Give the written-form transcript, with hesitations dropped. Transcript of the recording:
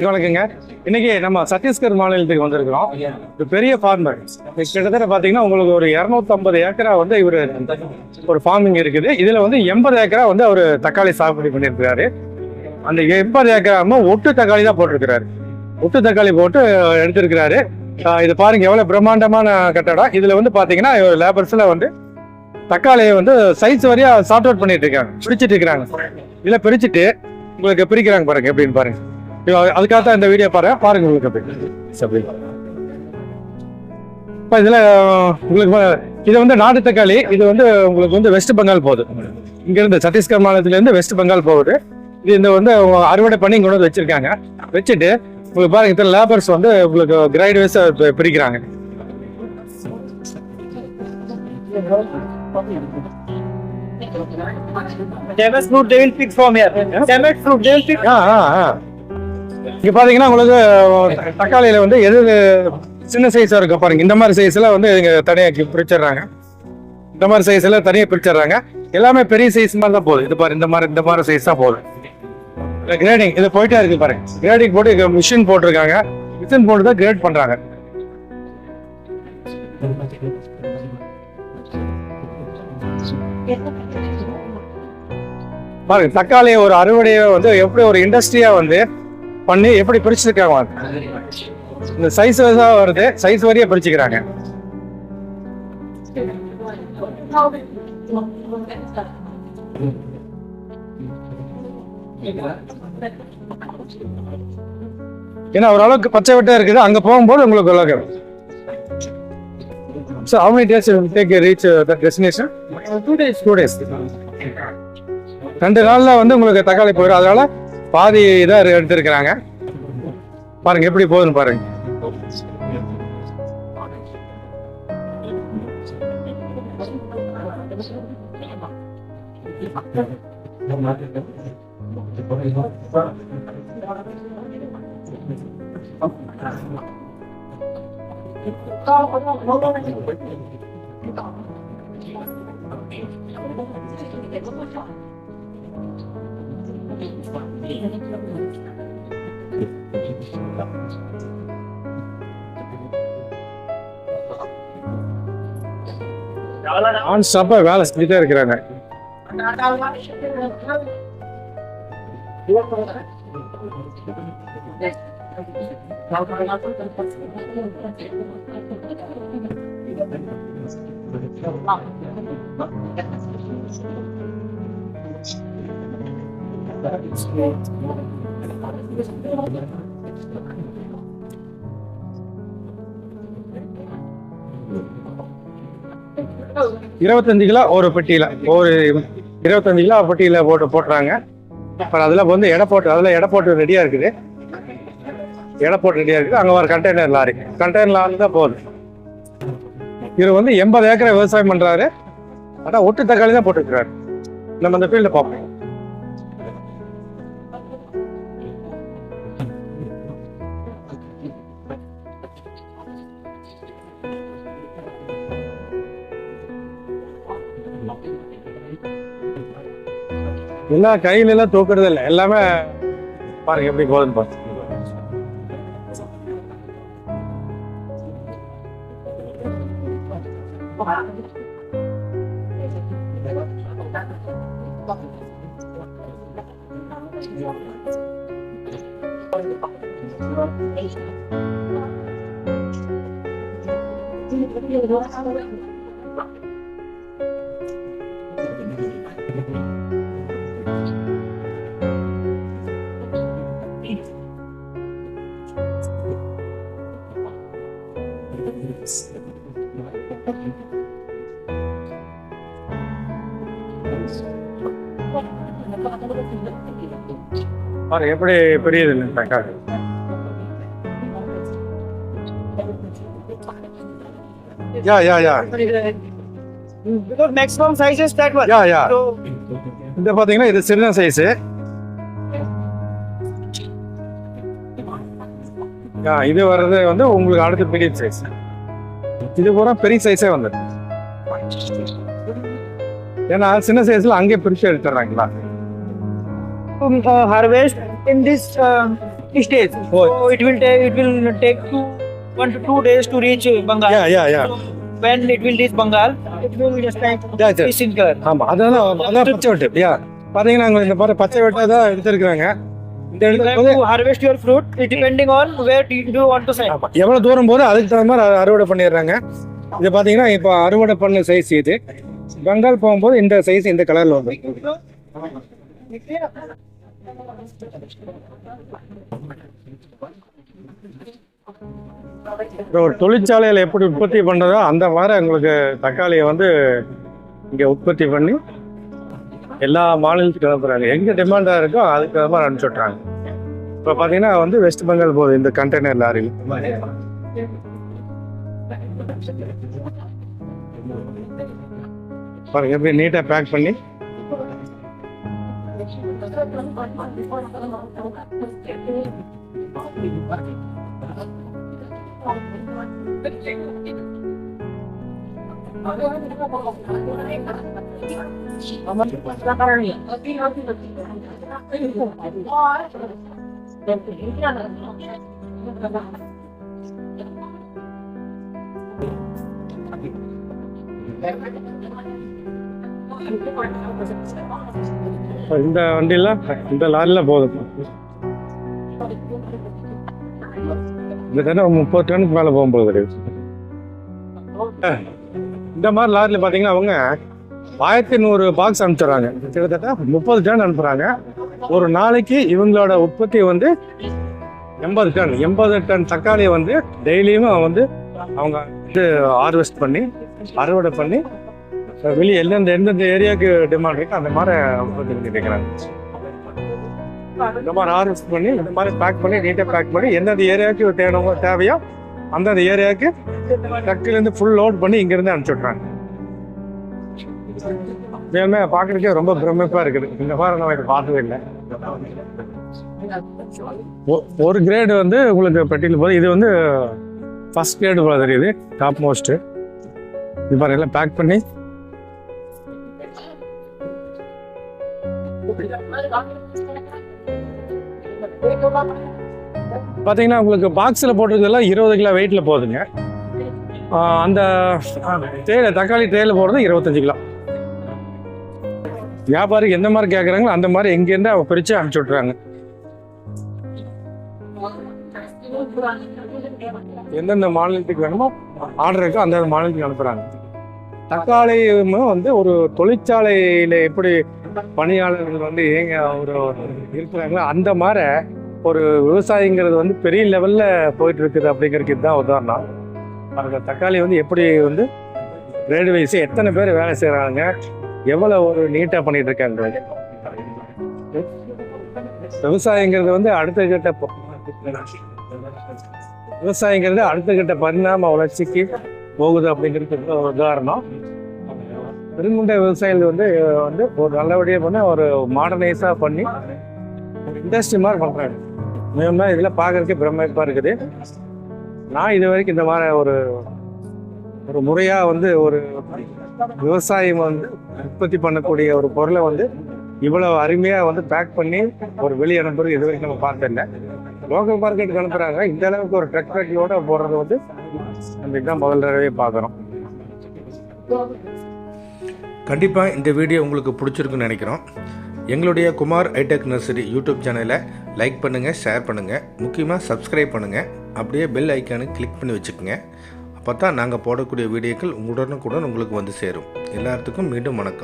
வணக்கங்க. இன்னைக்கு நம்ம சத்தீஸ்கர் மாநிலத்துக்கு வந்திருக்கிறோம். ஒரு பெரிய ஃபார்மர், கிட்டத்தட்ட பார்த்தீங்கன்னா உங்களுக்கு ஒரு 250 ஏக்கரா வந்து இவர் ஒரு ஃபார்மிங் இருக்குது. இதில் வந்து 80 ஏக்கரா வந்து அவர் தக்காளி சாகுபடி பண்ணியிருக்கிறாரு. அந்த 80 ஏக்கராம ஒட்டு தக்காளி தான் போட்டிருக்கிறாரு. ஒட்டு தக்காளி போட்டு எடுத்திருக்கிறாரு. இது பாருங்க எவ்வளோ பிரம்மாண்டமான கட்டடம். இதில் வந்து பார்த்தீங்கன்னா லேபர்ஸில் வந்து தக்காளியை வந்து சைஸ் வரையா சார்ட் அவுட் பண்ணிட்டு இருக்காங்க, பிரிச்சுட்டு இருக்கிறாங்க. இதில் பிரிச்சுட்டு உங்களுக்கு பிரிக்கிறாங்க பாருங்க எப்படின்னு பாருங்க. அதுக்காக தான் இந்த வீடியோ பாருங்க உங்களுக்கு அப்படி. இப்போ இதில் உங்களுக்கு இது வந்து நாட்டு தக்காளி. இது வந்து உங்களுக்கு வந்து வெஸ்ட் பெங்கால் போகுது. இங்கேருந்து சத்தீஸ்கர் மாநிலத்திலேருந்து வெஸ்ட் பெங்கால் போகுது. இது இந்த வந்து அறுவடை பண்ணி இங்கே வந்து வச்சிருக்காங்க. வச்சுட்டு உங்களுக்கு பாருங்க இத்தனை லேபர்ஸ் வந்து உங்களுக்கு கிரைட் வைஸ் பிரிக்கிறாங்க. இங்க பாத்தீங்கன்னா உங்களுக்கு தக்காளியில வந்து எது சின்ன சைஸா இருக்கு பாருங்க. இந்த மாதிரி சைஸ்ல வந்து இங்க தனியா பிரிச்சிடுறாங்க. இந்த மாதிரி சைஸ்ல தனியா பிரிச்சிடுறாங்க. எல்லாமே பெரிய சைஸ் மாதிரி தான் போகுது. இது பாரு, இந்த மாதிரி சைஸ் தான் போகுது. கிரேடிங் இது போயிட்டே இருக்கு பாருங்க. கிரேடிங் போட்டு மிஷின் போட்டிருக்காங்க. மிஷின் போட்டு தான் கிரேட் பண்றாங்க. பாருங்க தக்காளியை ஒரு அறுவடையை வந்து எப்படி ஒரு இண்டஸ்ட்ரியா வந்து பண்ணி எப்படி பிரிச்சிருக்காங்க. இந்த சைஸ் வருது, சைஸ் வரைய பிரிச்சுக்கிறாங்க. ஏன்னா ஓரளவுக்கு பச்சை வெட்டா இருக்குது. அங்க போகும்போது உங்களுக்கு ஓரளவுக்கு. So how many days will take to reach that destination? 2 days. 2 days. 2 நாள்ல வந்து உங்களுக்கு தக்காளி போயிடும். அதனால பாதி இதாக எடுத்திருக்கிறாங்க. பாருங்க எப்படி போகுதுன்னு பாருங்க. ஆன் ஸ்டாப்பா வேலை செஞ்சுட்டே இருக்கிறாங்க. இருபத்தஞ்சு கிலோ ஒரு பெட்டியில, ஒரு 25 கிலோ பெட்டியில போட்டுறாங்க. அப்புறம் அதுல வந்து எடை போட்டு ரெடியா இருக்குது. அங்க ஒரு கண்டெய்னர் லாரி தான் போகுது. இவர் வந்து 80 ஏக்கரை விவசாயம் பண்றாரு. ஆனா ஒட்டு தக்காளி தான் போட்டுருக்கிறாரு. நம்ம அந்த ஃபீல்ட பார்ப்போம். எல்லாம் கையில எல்லாம் தூக்குறது இல்லை. எல்லாமே பாருங்க எப்படி போகுதுன்னு பாருங்க. பாருங்க எப்படி பெரியது இல்லை தக்காளி. Because maximum size is that one. So, இந்த பாத்தீங்கன்னா இது சின்ன சைஸ். இது வர்றது வந்து உங்களுக்கு அடுத்த பெரிய சைஸ். இது பூரா பெரிய சைஸே வந்துடும். ஏன்னா சின்ன சைஸ்ல அங்கே பிரிச்சு எடுத்துடுறாங்களா. harvest in this stage. So it will take 1 to 2 days to reach Bengal. Yeah. So when it will reach Bengal, it will just like Yeah. fish in color. ஆமாம் அதான் பச்சை வெட்டு யா பார்த்தீங்கன்னா அங்கே இந்த மாதிரி பச்சை வெட்டை தான் எடுத்துருக்குறாங்க. இந்த You இடத்துல have வந்து to harvest your fruit. It depending on where do you want to sell. எவ்வளோ தூரம் போது அதுக்கு தகுந்த மாதிரி அறுவடை பண்ணிடுறாங்க. இது பார்த்தீங்கன்னா இப்போ அறுவடை பண்ண சைஸ் இது. பெங்கால் போகும்போது இந்த சைஸ் இந்த கலரில் வந்து ஒரு தொழிற்சாலையில் எப்படி உற்பத்தி பண்ணுறதோ அந்த மாதிரி உங்களுக்கு தக்காளியை வந்து இங்கே உற்பத்தி பண்ணி எல்லா மாநிலத்துக்கும் அனுப்புகிறாங்க. எங்கே டிமாண்டாக இருக்கோ அதுக்கு தகுந்த மாதிரி அனுப்பிச்சி விட்றாங்க. இப்போ பார்த்தீங்கன்னா வந்து வெஸ்ட் பெங்கால் போகுது இந்த கண்டெய்னர் லாரியில். பாருங்க எப்படி நீட்டாக பேக் பண்ணி இந்த வண்டியில் இந்த லாரியில் போகுது. இந்த டன் 30 டனுக்கு மேலே போகும்போது கிடையாது. இந்த மாதிரி லாரியில் பார்த்தீங்கன்னா அவங்க 1100 பாக்ஸ் அனுப்பிச்சுறாங்க. கிட்டத்தட்ட 30 டன் அனுப்புகிறாங்க. ஒரு நாளைக்கு இவங்களோட உற்பத்தி வந்து 80 டன் தக்காளியை வந்து டெய்லியுமே வந்து அவங்க வந்து ஹார்வெஸ்ட் பண்ணி அறுவடை பண்ணி வெளியே எந்தெந்த ஏரியாவுக்கு டிமாண்ட் இருக்கு அந்த மாதிரி உற்பத்தி பண்ணி வைக்கிறாங்க. இந்த மாதிரி ஹார்வெஸ்ட் பண்ணி இந்த மாதிரி பேக் பண்ணி நீட்டாக பேக் பண்ணி எந்தெந்த ஏரியாவுக்கு தேவையோ அந்தந்த ஏரியாவுக்கு ட்ரக்கிலேருந்து ஃபுல் லோட் பண்ணி இங்கேருந்து அனுப்பிச்சி விட்றாங்க. வேணுமே பார்க்குறதுக்கே ரொம்ப பிரமிப்பாக இருக்குது. இந்த மாதிரி நம்ம இதை பார்த்ததே இல்லை. ஒரு கிரேடு வந்து உங்களுக்கு பெட்டியில் போகுது. இது வந்து ஃபர்ஸ்ட் கிரேடு போல தெரியுது, டாப் மோஸ்ட்டு. இது மாதிரி எல்லாம் பேக் பண்ணி பார்த்தீங்கன்னா உங்களுக்கு பாக்ஸில் போட்டிருக்கிறதுலாம் 20 கிலோ வெயிட்டில் போகுதுங்க. அந்த ட்ரேல தக்காளி ட்ரேல போடுறது 25 கிலோ. வியாபாரிக்கு எந்த மாதிரி கேட்குறாங்களோ அந்த மாதிரி எங்கேருந்து அவங்க பிரித்து அனுப்பிச்சி விட்றாங்க. எந்தெந்த மாநிலத்துக்கு வேணுமோ ஆர்டர் இருக்கோ அந்தந்த மாநிலத்துக்கு அனுப்புகிறாங்க. தக்காளியும் வந்து ஒரு தொழிற்சாலையில் எப்படி பணியாளர்கள் வந்து ஏங்க ஒரு இருக்கிறாங்களோ அந்த மாதிரி ஒரு விவசாயிங்கிறது வந்து பெரிய லெவலில் போயிட்டு இருக்குது அப்படிங்கிறதுக்கு இதுதான் உதாரணம். அந்த தக்காளி வந்து எப்படி வந்து கிரேடு வைஸ் எத்தனை பேர் வேலை செய்கிறாங்க, எவ்வளோ ஒரு நீட்டாக பண்ணிட்டு இருக்காங்க. விவசாயிங்கிறது வந்து அடுத்த கட்ட பரிணாம வளர்ச்சிக்கு போகுது அப்படிங்கிறதுக்கு ஒரு உதாரணம். பெருங்குண்ட விவசாயிகள் வந்து ஒரு நல்லபடியாக பண்ண ஒரு மாடர்னைஸாக பண்ணி ஒரு இண்டஸ்ட்ரி மாதிரி பண்ணுறாங்க. மேலும் இதில் பார்க்குறதுக்கே பிரமிப்பாக இருக்குது. நான் இது வரைக்கும் இந்த மாதிரி ஒரு முறையாக வந்து ஒரு விவசாயம் வந்து உற்பத்தி பண்ணக்கூடிய ஒரு பொருளை வந்து இவ்வளோ அருமையாக வந்து பேக் பண்ணி ஒரு வெளியே அனுப்புறது இது வரைக்கும் நம்ம பார்த்ததில்லை. லோக்கல் மார்க்கெட்டுக்கு அனுப்புகிறாங்க. இந்த அளவுக்கு ஒரு ட்ரக் பேக்கியோட போடுறது வந்து நம்ம இதுதான் முதல் தடவை பார்க்குறோம். கண்டிப்பாக இந்த வீடியோ உங்களுக்கு பிடிச்சிருக்குன்னு நினைக்கிறோம். எங்களுடைய குமார் ஹைடெக் நர்சரி யூடியூப் சேனலை லைக் பண்ணுங்கள், ஷேர் பண்ணுங்கள், முக்கியமாக சப்ஸ்கிரைப் பண்ணுங்கள். அப்படியே பெல் ஐக்கானு கிளிக் பண்ணி வச்சுக்கோங்க. அப்போ தான் நாங்கள் போடக்கூடிய வீடியோக்கள் உடனுக்குடன் உங்களுக்கு வந்து சேரும். எல்லாத்துக்கும் மீண்டும் வணக்கம்.